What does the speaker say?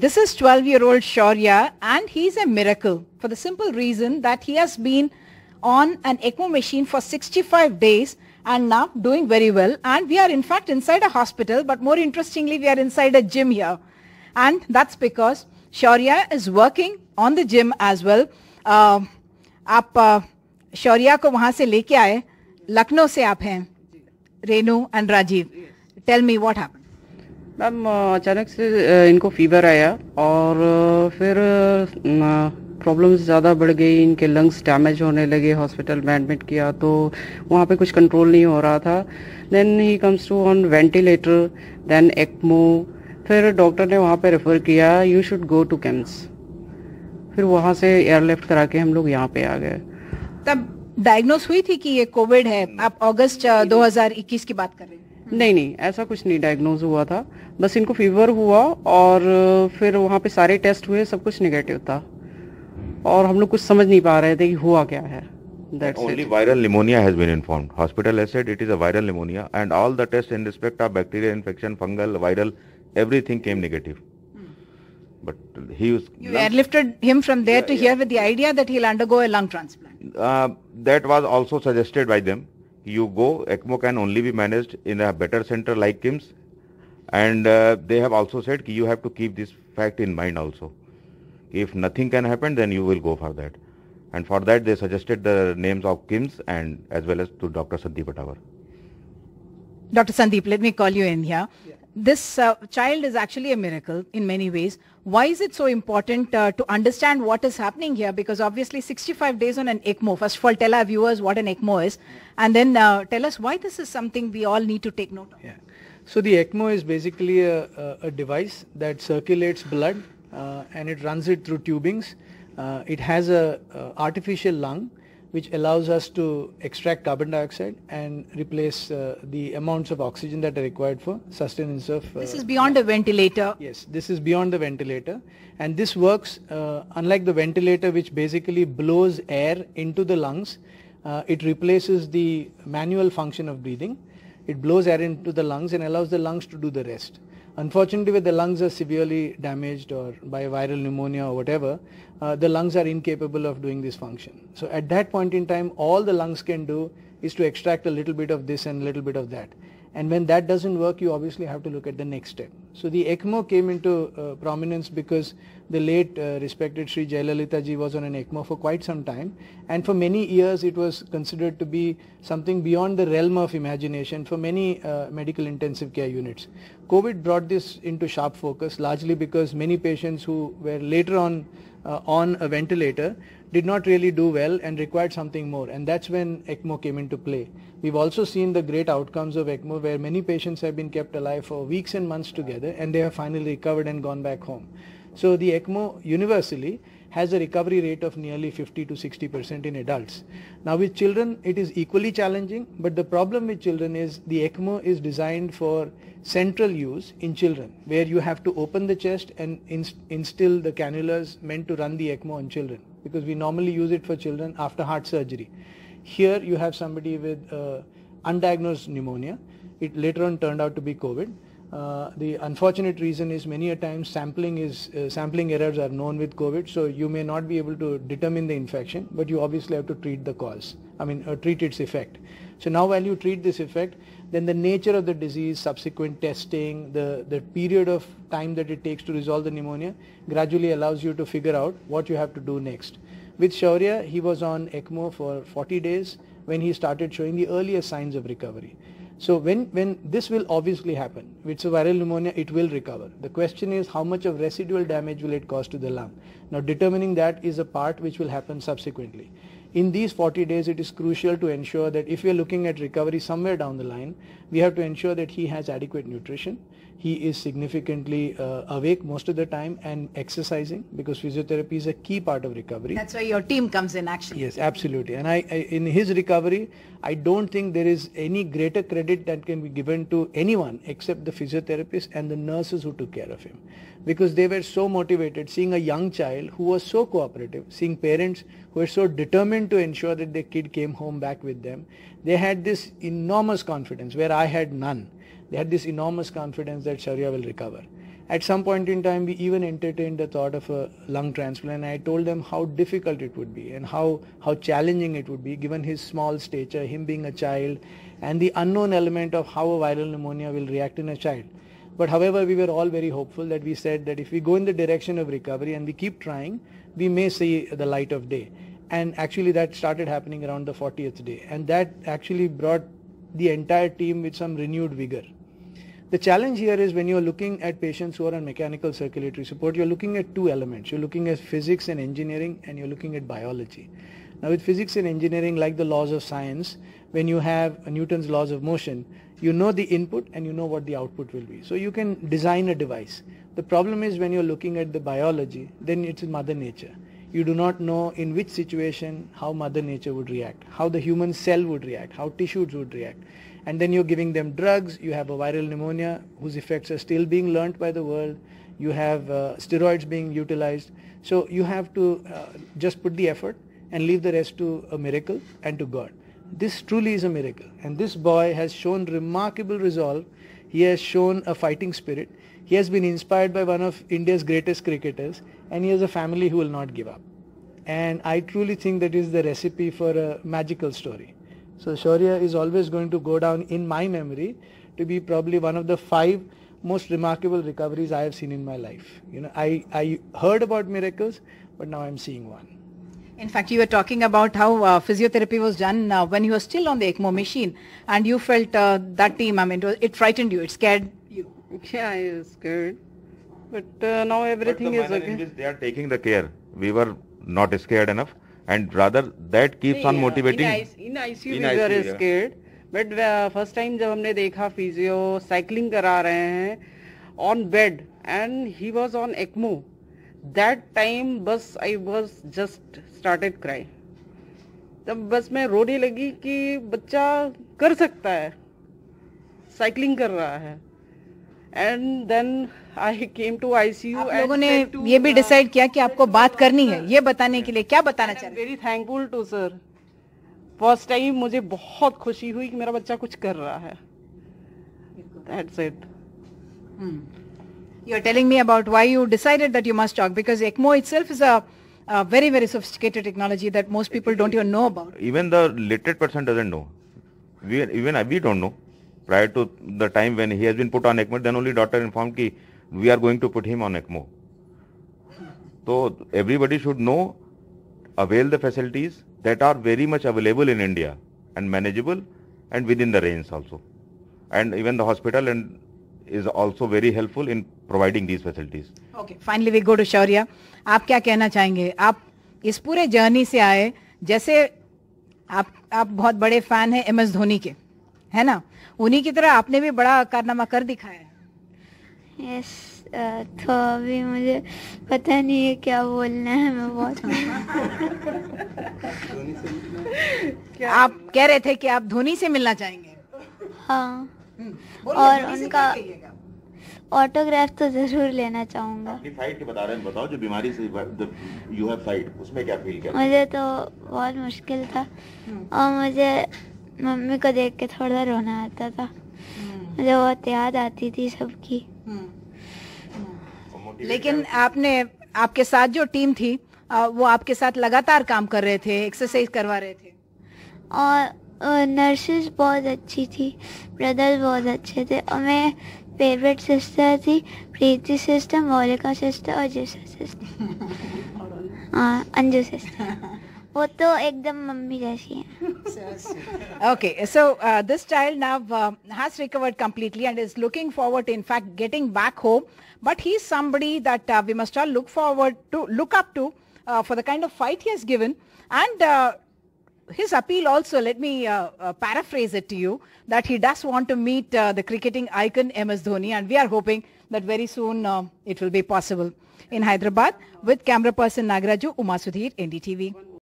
This is 12-year-old Shaurya, and he's a miracle for the simple reason that he has been on an ECMO machine for 65 days and now doing very well. And we are in fact inside a hospital, but more interestingly, we are inside a gym here. And that's because Shaurya is working on the gym as well. आप शौर्या को वहाँ से लेके आए, लखनऊ से आप हैं, Renu and Rajeev. Tell me what happened. Ma'am अचानक से इनको फीवर आया और फिर प्रॉब्लम्स ज़्यादा बढ़ गई, इनके लंग्स डैमेज होने लगे, हॉस्पिटल में एडमिट किया तो वहाँ पे कुछ कंट्रोल नहीं हो रहा था. Then he comes to on ventilator, then ECMO. फिर डॉक्टर ने वहाँ पे रेफर किया, you should go to KIMS. फिर वहाँ से एयरलिफ्ट करा के हम लोग यहाँ पे आ गए. तब डायग्नोस हुई थी कि ये कोविड है? आप अगस्त 2021 की बात कर रहे हैं? नहीं, ऐसा कुछ नहीं डायग्नोज हुआ था. बस इनको फीवर हुआ और फिर वहाँ पे सारे टेस्ट हुए, सब कुछ नेगेटिव था और हम लोग कुछ समझ नहीं पा रहे थे कि हुआ क्या है. That's Only it. viral pneumonia has been informed. Hospital has said it is a viral pneumonia, and all the tests in respect of bacterial infection, fungal, viral, everything came negative. But he was... You airlifted him from there to here with the idea that he'll undergo a lung transplant. That was also suggested by them. You go, ECMO can only be managed in a better center like KIMS, and they have also said you have to keep this fact in mind also. If nothing can happen, then you will go for that. And for that, they suggested the names of KIMS and as well as to Dr. Sandeep Attawar. Dr. Sandeep, let me call you in here. Yeah. This child is actually a miracle in many ways. Why is it so important to understand what is happening here? Because obviously 65 days on an ECMO. First of all, tell our viewers what an ECMO is, and then tell us why this is something we all need to take note of. Yeah. So the ECMO is basically a device that circulates blood and it runs it through tubings. It has a artificial lung which allows us to extract carbon dioxide and replace the amounts of oxygen that are required for sustenance of... This is beyond a ventilator. Yes, this is beyond the ventilator, and this works unlike the ventilator, which basically blows air into the lungs. It replaces the manual function of breathing. It blows air into the lungs and allows the lungs to do the rest. Unfortunately, when the lungs are severely damaged or by viral pneumonia or whatever, the lungs are incapable of doing this function. So at that point in time, all the lungs can do is to extract a little bit of this and a little bit of that. And when that doesn't work, you obviously have to look at the next step. So the ECMO came into prominence because the late respected Sri Jayalalitha ji was on an ECMO for quite some time, and for many years it was considered to be something beyond the realm of imagination for many medical intensive care units. COVID brought this into sharp focus, largely because many patients who were later on a ventilator did not really do well and required something more, and that's when ECMO came into play. We've also seen the great outcomes of ECMO, where many patients have been kept alive for weeks and months together and they have finally recovered and gone back home. So the ECMO universally has a recovery rate of nearly 50 to 60% in adults. Now with children it is equally challenging, but the problem with children is the ECMO is designed for central use in children, where you have to open the chest and instill the cannulas meant to run the ECMO on children, because we normally use it for children after heart surgery. Here you have somebody with undiagnosed pneumonia. It later on turned out to be COVID. The unfortunate reason is many a times sampling errors are known with COVID, so you may not be able to determine the infection, but you obviously have to treat the cause, treat its effect. So now while you treat this effect, then the nature of the disease, subsequent testing, the period of time that it takes to resolve the pneumonia gradually allows you to figure out what you have to do next. With Shaurya, he was on ECMO for 40 days when he started showing the earliest signs of recovery. So when this will obviously happen, with viral pneumonia, it will recover. The question is how much of residual damage will it cause to the lung. Now determining that is a part which will happen subsequently. In these 40 days, it is crucial to ensure that if we are looking at recovery somewhere down the line, we have to ensure that he has adequate nutrition. He is significantly awake most of the time and exercising, because physiotherapy is a key part of recovery. That's why your team comes in action. Yes, absolutely. And in his recovery, I don't think there is any greater credit that can be given to anyone except the physiotherapist and the nurses who took care of him, because they were so motivated, seeing a young child who was so cooperative, seeing parents who were so determined to ensure that their kid came home back with them. They had this enormous confidence where I had none. They had this enormous confidence that Shaurya will recover. At some point in time, we even entertained the thought of a lung transplant. I told them how difficult it would be and how challenging it would be given his small stature, him being a child, and the unknown element of how a viral pneumonia will react in a child. But however, we were all very hopeful that we said that if we go in the direction of recovery and we keep trying, we may see the light of day. And actually that started happening around the 40th day. And that actually brought the entire team with some renewed vigor. The challenge here is when you're looking at patients who are on mechanical circulatory support, you're looking at two elements. You're looking at physics and engineering, and you're looking at biology. Now with physics and engineering, like the laws of science, when you have Newton's laws of motion, you know the input and you know what the output will be. So you can design a device. The problem is when you're looking at the biology, then it's Mother Nature. You do not know in which situation how Mother Nature would react, how the human cell would react, how tissues would react. And then you're giving them drugs, you have a viral pneumonia whose effects are still being learnt by the world, you have steroids being utilized. So you have to just put the effort and leave the rest to a miracle and to God. This truly is a miracle, and this boy has shown remarkable resolve. He has shown a fighting spirit. He has been inspired by one of India's greatest cricketers, and he has a family who will not give up. And I truly think that is the recipe for a magical story. So Shaurya is always going to go down in my memory to be probably one of the 5 most remarkable recoveries I have seen in my life. You know, I heard about miracles, but now I'm seeing one. In fact, you were talking about how physiotherapy was done when you were still on the ECMO machine, and you felt that team, I mean, it frightened you, it scared you. Yeah, I was scared. But now everything is okay. In which they are taking the care. We were not scared enough, and rather that keeps on motivating. In ICU we were scared. But first time जब हमने देखा physio cycling करा रहे हैं on bed and he was on ECMO, that time बस I was just started crying. तब बस मैं रोने लगी कि बच्चा कर सकता है, cycling कर रहा है. And then I came to ICU. आप लोगों ने ये भी डिसाइड किया कि आपको बात करनी है, ये बताने के लिए क्या बताना चाह रहे हैं? Very thankful to sir. First time मुझे बहुत खुशी हुई कि मेरा बच्चा कुछ कर रहा है. That's it. You are telling me about why you decided that you must talk, because ECMO itself is a very, very sophisticated technology that most people don't even know about. Even the literate person doesn't know. We don't know. Prior to the time when he has been put on ECMO, then only doctor informed that we are going to put him on ECMO. So everybody should know, avail the facilities that are very much available in India and manageable and within the range also. And even the hospital and is also very helpful in providing these facilities. Okay, finally we go to Shaurya. आप क्या कहना चाहेंगे? आप इस पूरे journey से आए, जैसे आप बहुत बड़े फैन हैं MS धोनी के, है ना? उन्हीं की तरह आपने भी बड़ा कारनामा कर दिखाया है. Yes, तो अभी मुझे पता नहीं है क्या बोलना है, मैं बहुत आप कह रहे थे कि आप धोनी से मिलना चाहेंगे. हाँ, और उनका ऑटोग्राफ तो जरूर लेना चाहूँगा. अपनी फाइट के बताओ जो बीमारी से यू हैव फाइट, उसमें क्या फील किया? मुझे तो बहुत मुश्किल था और मुझे मम्मी को देख के थोड़ा रोना आता था. मुझे बहुत याद आती थी सबकी. लेकिन आपके साथ जो टीम थी वो आपके साथ लगातार काम कर रहे थे, एक्सरसाइज करवा रहे थे. और नर्सेस बहुत अच्छी थी, ब्रदर्स बहुत अच्छे थे, और मैं फेवरेट सिस्टर थी प्रीति सिस्टर, मौलिका सिस्टर और जिसा सिस्टर. हाँ, अंजू सिस्टर, वो तो एकदम मम्मी जैसी हैं. Okay, so this child now has recovered completely and is looking forward to, in fact, getting back home. But he is somebody that we must all look up to for the kind of fight he has given, and his appeal also. Let me paraphrase it to you, that he does want to meet the cricketing icon MS Dhoni, and we are hoping that very soon it will be possible. In Hyderabad, with camera person Nagaraju, Uma Sudhir, NDTV.